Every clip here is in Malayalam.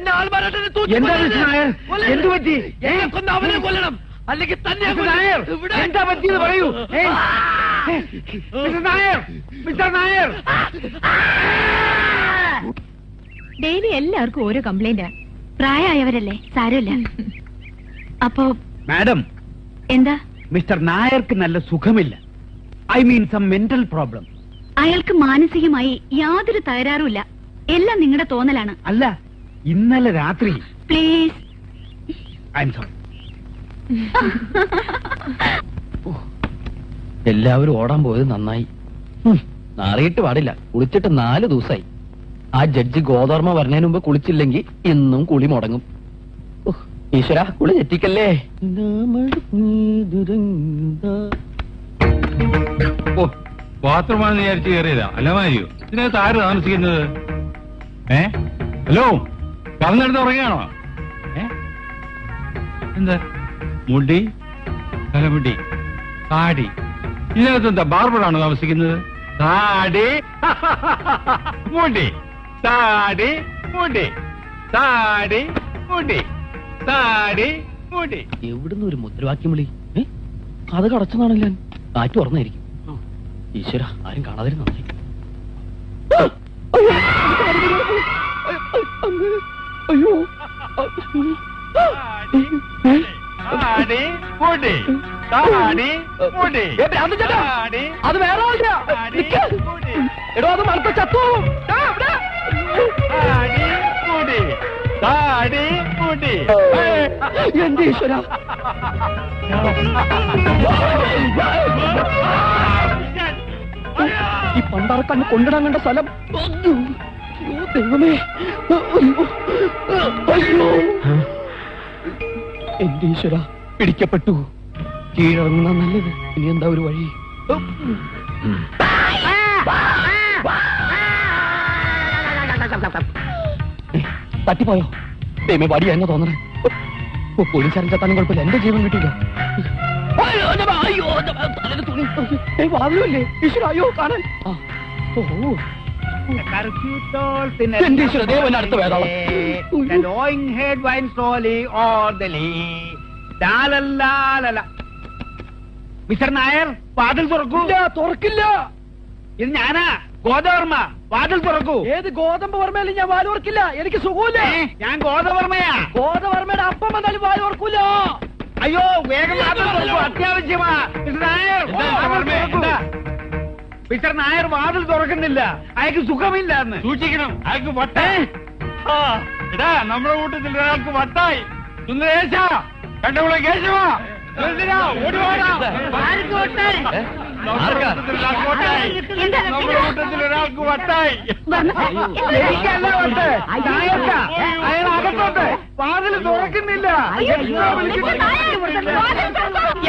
എന്നെ ആൾമാരാട്ടെ എന്ത് പറ്റി? കൊന്ന് അവനെ കൊല്ലണം, അല്ലെങ്കിൽ തന്നെ എന്താ പറ്റിയെന്ന് പറയൂ. മിസ്റ്റർ നായർ, ഡെയിലി എല്ലാവർക്കും ഓരോ കംപ്ലൈന്റാ. പ്രായമായവരല്ലേ, സാരമില്ല. അപ്പോ മാഡം, എന്താ? മിസ്റ്റർ നായർക്ക് നല്ല സുഖമില്ല. I mean some mental problem. അയാൾക്ക് മാനസികമായി യാതൊരു തകരാറുമില്ല. എല്ലാം നിങ്ങളുടെ തോന്നലാണ്. അല്ല, ഇന്നലെ രാത്രി. പ്ലീസ്. I am sorry. എല്ലാവരും ഓടാൻ പോയത് നന്നായി. നാറിയിട്ട് പാടില്ല. കുളിച്ചിട്ട് 4 ദിവസമായി. ആ ജഡ്ജി ഗോതർമ്മ വരുന്നതിന് മുമ്പ് കുളിച്ചില്ലെങ്കിൽ ഇന്നും കുളി മുടങ്ങും. ഈശ്വര, കുളി തെറ്റിക്കല്ലേ. ബാത്റൂമാണെന്ന് വിചാരിച്ച് കയറിയതാ. അല്ല മാരിയോ, ഇതിനകത്ത് ആര് താമസിക്കുന്നത്? ഹലോ, കറന്നെടുത്ത് ഉറങ്ങുകയാണോ? എന്താ മുടി, തലമുടി, താടി, ഇതിനകത്ത് എന്താ ബാർബറാണോ താമസിക്കുന്നത്? താടി, മുടി, താടി, മുടി, താടി, മുടി, താടി, മുടി. എവിടുന്ന് ഒരു മുദ്രാവാക്യം വിളി? അത് കടച്ചതാണല്ലോ. കാറ്റ് തുറന്നായിരിക്കും. ഈശ്വര, ആരും കാണാതിരുന്ന നന്നായി. അയ്യോ, താടി, മുടി, താടി, മുടി, അത് വേറെ എടോ, അത് മറുത്ത ചത്തു. താടി, മുടി, താടി, മുടി. എന്റെ ഈശ്വര, ഈ പണ്ടാറക്കണ്ണ് കൊണ്ടിടാൻ കണ്ട സ്ഥലം. ദൈവമേ, എന്റെ ഈശ്വര, പിടിക്കപ്പെട്ടു. കീഴടങ്ങുന്ന നല്ലത്. ഇനി എന്താ ഒരു വഴി? തട്ടിപ്പോയോ? ദൈവമേ, പാടിയായിരുന്നു തോന്നണേ. പോലീസുകാരൻ ചത്താനും കുഴപ്പമില്ല, എന്റെ ജീവൻ കിട്ടില്ല. വാതിലല്ലേ ഈശ്വര? അയ്യോ, കാണാൻ. അടുത്ത വേദാളം. മിസ്റ്റർ നായർ, വാതിൽ തുറക്കൂ. തുറക്കില്ല. ഇത് ഞാനാ, ഗോദവർമ്മ. വാതിൽ തുറക്കൂ. ഏത് ഗോതമ്പ് വർമ്മയിലും ഞാൻ വാല് ഓർക്കില്ല. എനിക്ക് സുഖമില്ല. ഞാൻ ഗോദവർമ്മയാ. ഗോതവർമ്മയുടെ അപ്പം വന്നാലും വാല് ഓർക്കൂല. അയ്യോ, വേഗം വാതിൽ തുറക്കൂ, അത്യാവശ്യമാ. മിസ്റ്റർ നായർ, മിസ്റ്റർ നായർ വാതിൽ തുറക്കുന്നില്ല. അയാൾക്ക് സുഖമില്ല എന്ന്. സൂക്ഷിക്കണം, അയാൾക്ക് വട്ടായി. എടാ, നമ്മുടെ കൂട്ടത്തിൽ ഒരാൾക്ക് വട്ടായി. സുന്ദരേശ, കണ്ടുകൂടെ കേശവ, ഓടിവാടാ. നമ്മുടെ കൂട്ടത്തിൽ ഒരാൾക്ക് വട്ടായി. എനിക്കല്ല വട്ട്, നായർക്കാ. അയാൾ അകത്തോട്ട്. വാതിൽ തുറക്കുന്നില്ല.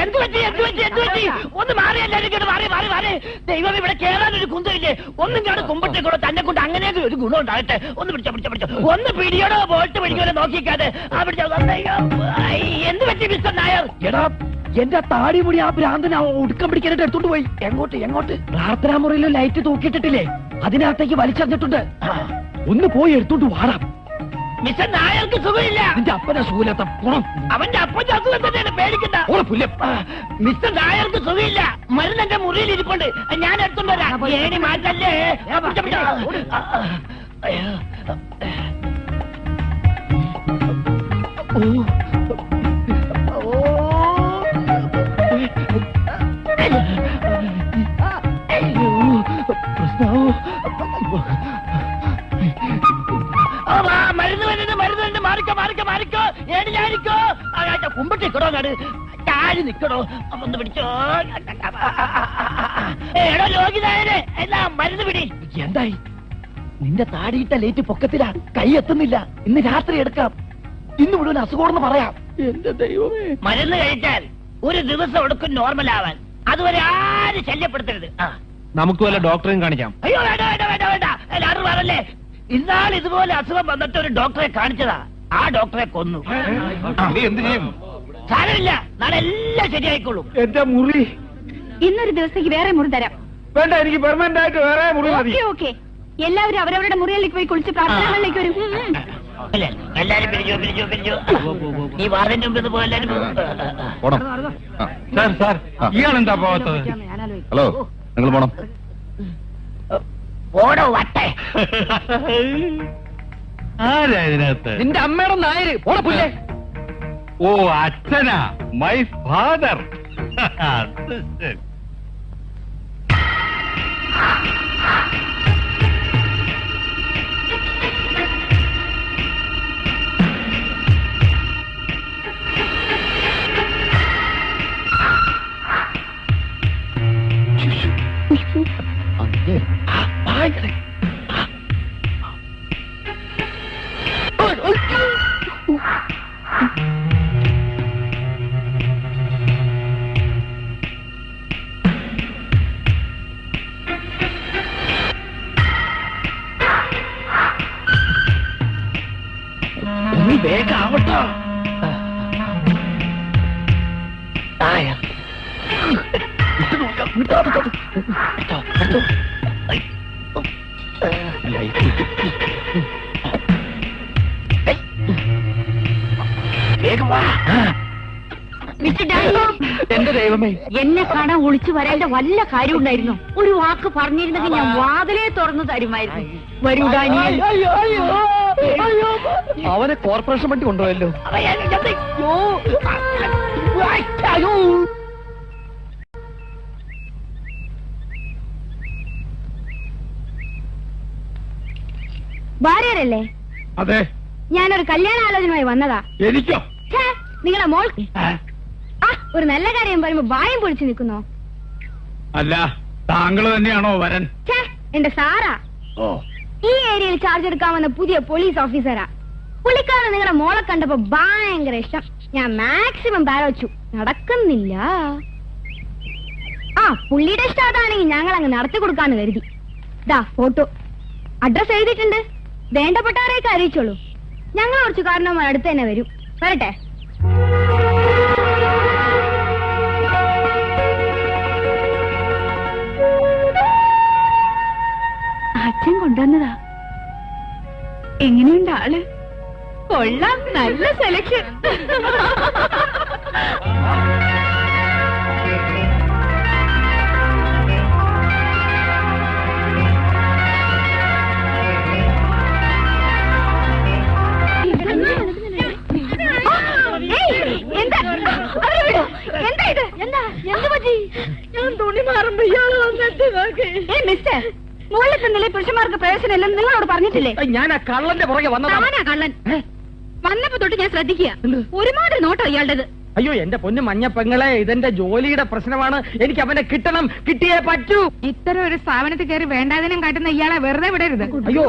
എന്ത് പറ്റി? ഒന്ന് മാറി, എല്ലാവരും മാറി. ദൈവം, ഇവിടെ കേറാനൊരു കുന്തമില്ലേ? ഒന്നും ഞാൻ കുമ്പട്ടേക്കൂടെ തന്നെ കൊണ്ട് അങ്ങനെയൊക്കെ ഒരു ഗുണം ഉണ്ടാകട്ടെ. ഒന്ന് പിടിച്ചോ. ഒന്ന് പിടിയോടോ ബോൾട്ട് പിടിക്കോടെ നോക്കിക്കാതെ. എന്ത് പറ്റി മിസ്റ്റർ നായർ? എടാ, എന്റെ താടി മുടി ആ ഭ്രാന്തൻ ഒടുക്കം പിടിക്കാനായിട്ട് എടുത്തോണ്ട് പോയി. എങ്ങോട്ട്? പ്രാർത്ഥനാ മുറിയിൽ ലൈറ്റ് തൂക്കിയിട്ടിട്ടില്ലേ, അതിനകത്തേക്ക് വലിച്ചെറിഞ്ഞിട്ടുണ്ട്. ഒന്ന് പോയി എടുത്തോണ്ട് വാടാം. മിസ്റ്റർ നായർക്ക് സുഖമില്ല. നിന്റെ അപ്പനെ സുഖമില്ലാത്ത ഗുണം. അവന്റെ അപ്പന്റെ അസുഖം തന്നെയാണ്, പേടിക്കണ്ട. മിസ്റ്റർ നായർക്ക് സുഖമില്ല. മരുന്ന് എന്റെ മുറിയിൽ ഇരിപ്പുണ്ട്, ഞാൻ എടുത്തോണ്ട് വരാം. ഏണി മാറ്റല്ലേ. മരുന്ന് മാറിക്കോ. ഏണിയായിരിക്കോ കുമ്പട്ടിക്കടോ, താഴെ നിക്കടോ. ഒന്ന് പിടിച്ചോ. എടോ രോഗിനായനെ, എല്ലാം മരുന്ന് പിടി. എന്തായി? നിന്റെ താടിയിട്ട ലേറ്റ് പൊക്കത്തിലാ, കൈ എത്തുന്നില്ല. ഇന്ന് രാത്രി എടുക്കാം. ഇന്ന് മുഴുവൻ അസുഖമെന്ന് പറയാം. എന്റെ ദൈവമേ. മരുന്ന് കഴിച്ചാൽ ഒരു ദിവസം എടുക്കും നോർമൽ ആവാൻ. അതുവരെ ആരും ശല്യപ്പെടുത്തരുത്. നമുക്ക് വല്ല ഡോക്ടറെയും കാണിക്കാം. അയ്യോ, വേണ്ട. എല്ലാവരും പറഞ്ഞല്ലേ, ഇന്നാൾ ഇതുപോലെ അസുഖം വന്നിട്ട് ഒരു ഡോക്ടറെ കാണിച്ചതാ. ആ ഡോക്ടറെ കൊന്നു. എന്ത് ചെയ്യും? സാരമില്ല, നാളെ എല്ലാം ശരിയായിക്കോളും. എന്റെ മുറി ഇന്നൊരു ദിവസത്തേക്ക് വേറെ മുറി തരാം. വേണ്ട, എനിക്ക് പെർമനന്റ് ആയിട്ട് വേറെ മുറി മതി. ഓക്കെ. എല്ലാവരും അവരവരുടെ മുറിയിലേക്ക് പോയി കുളിച്ച് പ്രാർത്ഥനകളിലേക്ക് വരും. എല്ലാരും പിരിഞ്ഞു. ഈ വാതിന്റെ മുമ്പിൽ പോയി എല്ലാരും പോണം. സാർ സാർ ഇയാളെന്താ പോകാത്തത്? ഹലോ, നിങ്ങൾ പോണം. ഓടോ വട്ടെ. ആരാ ഇതിനകത്ത്? നിന്റെ അമ്മയുടെ നായര് ഓടപ്പില്ലേ? ഓ, അച്ഛനാ, മൈ ഫാദർ. നീ വേഗം ആവട്ടോ. വേഗം വാ. മിസ്റ്റർ ഡാനി, എന്റെ ദൈവമേ, എന്നെ കാണാൻ ഒളിച്ചു വരേണ്ട വല്ല കാര്യം ഉണ്ടായിരുന്നു. ഒരു വാക്ക് പറഞ്ഞിരുന്നെങ്കിൽ ഞാൻ വാതിലേ തുറന്നു തരുമായിരുന്നു. വരൂ ഡാനി. അവനെ കോർപ്പറേഷൻ വണ്ടി കൊണ്ടുപോയല്ലോ. ഭാര്യരല്ലേ? അതെ. ഞാനൊരു കല്യാണാലോചനയുമായി വന്നതാ. എനിക്കോ? നിങ്ങളെ മോൾ ഒരു നല്ല കാര്യം പറയുമ്പോ വായും പൊളിച്ചു നിൽക്കുന്നോ? അല്ല, താങ്കൾ തന്നെയാണോ വരൻ? എന്റെ സാറാ. ഓ, ഈ ഏരിയയിൽ ചാർജ് എടുക്കാമെന്ന പുതിയ പോലീസ് ഓഫീസറാ. പുള്ളിക്കാരന് നിങ്ങളുടെ മോളെ കണ്ടപ്പോ ഭയങ്കര ഇഷ്ടം. ഞാൻ മാക്സിമം പാലോച്ചു, നടക്കുന്നില്ല. പുള്ളിയുടെ ഇഷ്ടം അതാണെങ്കിൽ ഞങ്ങൾ അങ്ങ് നടത്തി കൊടുക്കാന്ന് കരുതി. ദാ ഫോട്ടോ, അഡ്രസ് എഴുതിയിട്ടുണ്ട്. വേണ്ടപ്പെട്ടവരെയൊക്കെ അറിയിച്ചോളൂ. ഞങ്ങൾ കുറച്ച് കാരണവന്മാർ അടുത്ത് തന്നെ വരും. വരട്ടെ. അച്ഛൻ കൊണ്ടുവന്നതാ. എങ്ങനെയുണ്ട് ആള്? കൊള്ളാം, നല്ല സെലക്ഷൻ. എന്താ ഇത്? എന്ത് പറ്റി? ഞാൻ തുണി മാറുമ്പോ ഇയാള് വന്നിട്ട് മിസ്റ്റർ, മുകളിൽ തന്നില്ലേ പുരുഷന്മാർക്ക് പ്രവേശനമില്ലെന്ന് നിങ്ങളോട് പറഞ്ഞിട്ടില്ലേ? ഞാൻ ആ കള്ളന്റെ പുറകെ വന്നതാ. കള്ളൻ വന്നപ്പോ തൊട്ട് ഞാൻ ശ്രദ്ധിക്കുക. ഒരുമാതിരി നോട്ടോ ഇയാളുടേത്. അയ്യോ, എന്റെ പൊന്നു മഞ്ഞ പെങ്ങളെ, ഇതെന്റെ ജോലിയുടെ പ്രശ്നമാണ്. എനിക്ക് അവനെ കിട്ടണം, കിട്ടിയേ പറ്റൂ. ഇത്തരം ഒരു സ്ഥാപനത്തിൽ കയറി വേണ്ടാതിനും കാട്ടുന്ന ഇയാളെ വെറുതെ വിടരുത്. അയ്യോ,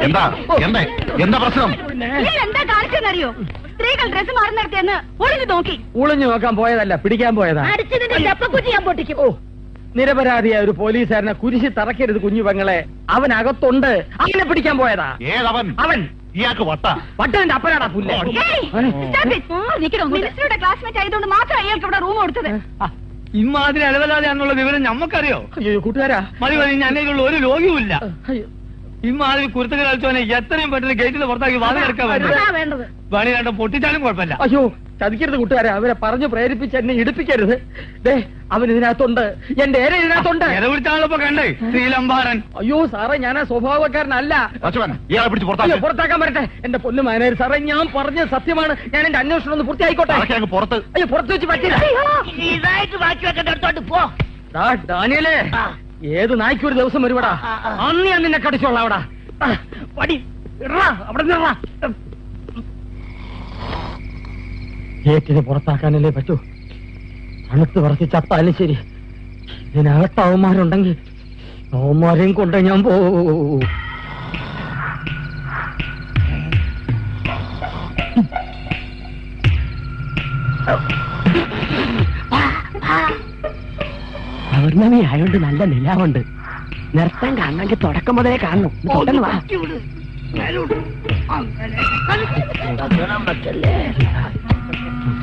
എന്താ എന്താ എന്താ പ്രശ്നം? എന്താ കാണിച്ചെന്നറിയോ? സ്ത്രീകൾ ഡ്രസ് മാറുന്നിടത്തെന്ന് ഒളിഞ്ഞു നോക്കി. ഒളിഞ്ഞു നോക്കാൻ പോയതല്ല, പിടിക്കാൻ പോയതാ. അടിച്ചതിന്റെ ചപ്പക്കുറ്റി ഞാൻ പൊട്ടിക്കും. ഓ, നിരപരാധിയായ ഒരു പോലീസുകാരനെ കുരിശി തറക്കരുത് കുഞ്ഞു പെങ്ങളെ. അവൻ അകത്തുണ്ട്, അവനെ പിടിക്കാൻ പോയതാ. ഏതവൻ? അവൻ ഇയാൾക്ക് വട്ടന്റെ അപ്പനാടാ പുല്ലേ. മിനിസ്റ്ററുടെ ക്ലാസ്മേറ്റ് ആയതുകൊണ്ട് മാത്രം അയാൾക്ക് ഇവിടെ റൂം കൊടുത്തത്. ഇമ്മാതിരി അലവലാതെയാണെന്നുള്ള വിവരം ഞമ്മക്കറിയോ? അയ്യോ കൂട്ടുകാരാ, മതി മതി, ഞാനുള്ള ഒരു ലോകിയുമില്ല. ഇമ്മാതിരി കുരുത്തകൾ കളിച്ചവനെ എത്രയും പെട്ടെന്ന് ഗേറ്റിൽ പുറത്താക്കി വാതിൽ എടുക്കാൻ വേണ്ടത്. പണി കണ്ട പൊട്ടിച്ചാലും കുഴപ്പമില്ല. അയ്യോ ചതിക്കരുത് കൂട്ടുകാരെ, അവരെ പറഞ്ഞു പ്രേരിപ്പിച്ച് എന്നെ ഇടിപ്പിക്കരുത്. ദേ, അവൻ ഇതിനകത്തുണ്ട്, എന്റെ ഏര ഇതിനകത്തുണ്ട്. എന്നെ വിളിച്ചാളിപ്പോ കണ്ടേ, ശ്രീലംബാരൻ. അയ്യോ സാറേ, ഞാൻ ആ സ്വഭാവക്കാരനല്ല. ഇയാളെ പിടിച്ച് പുറത്താക്കാൻ വരട്ടെ. എന്റെ പൊന്നു മാനേജർ സാറേ, ഞാൻ പറഞ്ഞ സത്യമാണ്. ഞാൻ എന്റെ അന്വേഷണം ഒന്ന് പൂർത്തിയായിക്കോട്ടെ. പുറത്ത്. അയ്യോ, പുറത്ത് വെച്ച് പറ്റില്ല. ഇതായിട്ട് ബാക്കി വെക്കേണ്ട അടുത്തോട്ട് പോ. ഡാനിയലേ, ഏത് നായ്ക്ക് ഒരു ദിവസം വരുവടാ. അന്ന് ഞാൻ നിന്നെ കടിച്ചോളാം. അവിടെ പടി അവിടെ നിറ. ഗേറ്റിനെ പുറത്താക്കാനല്ലേ പറ്റൂ. തണുത്ത് പറത്തി ചത്താലും ശരി, ഇതിനകത്ത് അവന്മാരുണ്ടെങ്കിൽ അവന്മാരെയും കൊണ്ട് ഞാൻ പോവും. പൗർണമി ആയോണ്ട് നല്ല നിലാവുണ്ട്. നൃത്തം കാണണമെങ്കിൽ തുടക്കം മുതലേ കാണണം. പെട്ടെന്ന് വാ.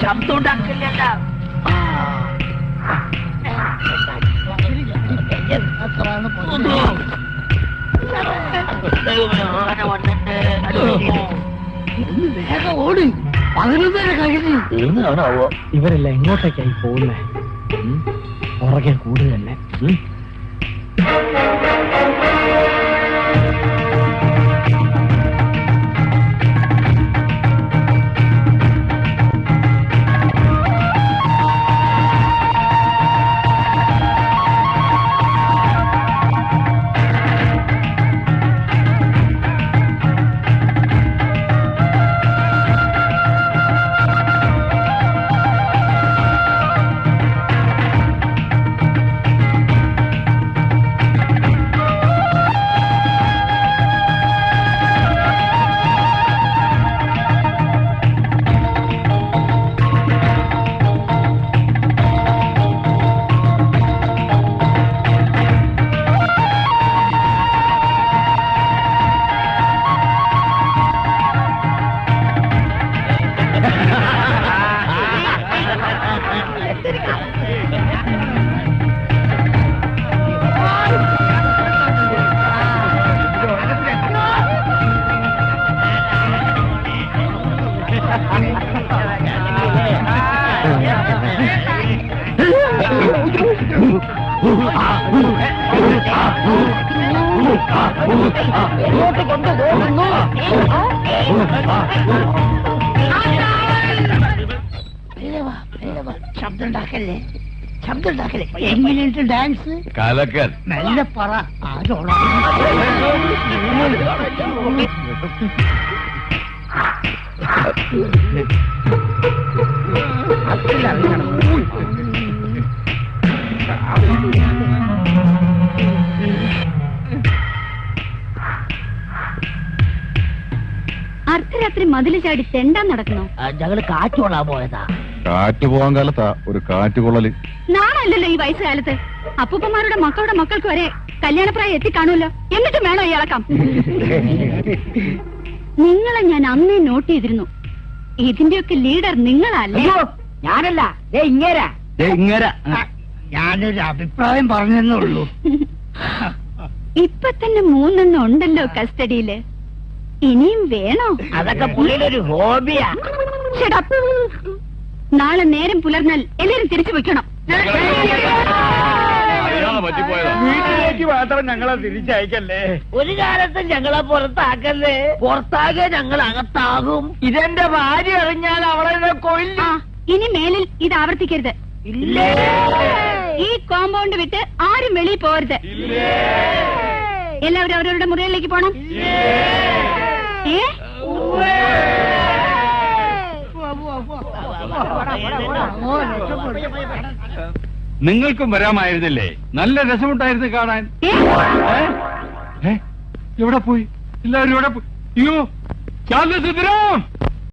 ശബ്ദം ഉണ്ടാക്കില്ലല്ല. വേഗം ഓടി 11 കഴിഞ്ഞ് തീർന്നാണാവോ? ഇവരെല്ലാം എങ്ങോട്ടേക്കായി പോകുന്നേ? പുറകെ കൂടുതൽ തന്നെ. ശബ്ദം ഉണ്ടാക്കല്ലേ, ശബ്ദം ഉണ്ടാക്കല്ലേ. എങ്ങനെയുണ്ട് ഡാൻസ്? കലക്കൻ. നല്ല പറ. ആരോളാ അർദ്ധരാത്രി മതില് ചാടി തെണ്ടാൻ നടക്കണോ? ഞങ്ങള് കാറ്റ് കൊള്ളാൻ പോയതാ. കാറ്റ് പോകാൻ കാലത്താ ഒരു കാറ്റ് കൊള്ളല്. നാണല്ലോ ഈ വയസ്സുകാലത്ത്. അപ്പൂപ്പന്മാരുടെ മക്കളുടെ മക്കൾക്ക് വരെ കല്യാണപ്രായം എത്തിക്കാണുമല്ലോ. എന്നിട്ടും വേണോ ഈ ഇളക്കം? നിങ്ങളെ ഞാൻ അന്നേ നോട്ട് ചെയ്തിരുന്നു. ഇതിന്റെയൊക്കെ ലീഡർ നിങ്ങളല്ലേ? ഞാനല്ല, ഇങ്ങേരാ. ഞാനൊരു അഭിപ്രായം പറഞ്ഞെന്നേ ഉള്ളൂ. ഇപ്പൊ തന്നെ 3 ഉണ്ടല്ലോ കസ്റ്റഡിയില്. ഇനിയും വേണോ? അതൊക്കെ പുള്ളിയുടെ ഒരു ഹോബിയാ. Shut up. നാളെ നേരം പുലർന്നാൽ എല്ലാരും തിരിച്ചു വെക്കണം. വീട്ടിലേക്ക് മാത്രം ഞങ്ങളെ തിരിച്ചയക്കല്ലേ. ഒരു കാലത്ത് ഞങ്ങളെ പുറത്താക്കല്ലേ. പുറത്താകെ ഞങ്ങൾ അകത്താകും. ഇതെന്റെ ഭാര്യ അറിഞ്ഞാൽ അവളെ കൊല്ലും. ആ, ഇനി മേലിൽ ഇത് ആവർത്തിക്കരുത്. ഇല്ലേ? ഈ കോമ്പൗണ്ട് വിട്ട് ആരും വെളിയിൽ പോകരുത്. എല്ലാവരും അവരവരുടെ മുറികളിലേക്ക് പോണം. ഏ? നിങ്ങൾക്കും വരാമായിരുന്നില്ലേ? നല്ല രസമുണ്ടായിരുന്നു കാണാൻ. ഏ? എവിടെ പോയി എല്ലാവരും? എവിടെ പോയി? അയ്യോ, ചാന്ദ്രസുന്ദരം!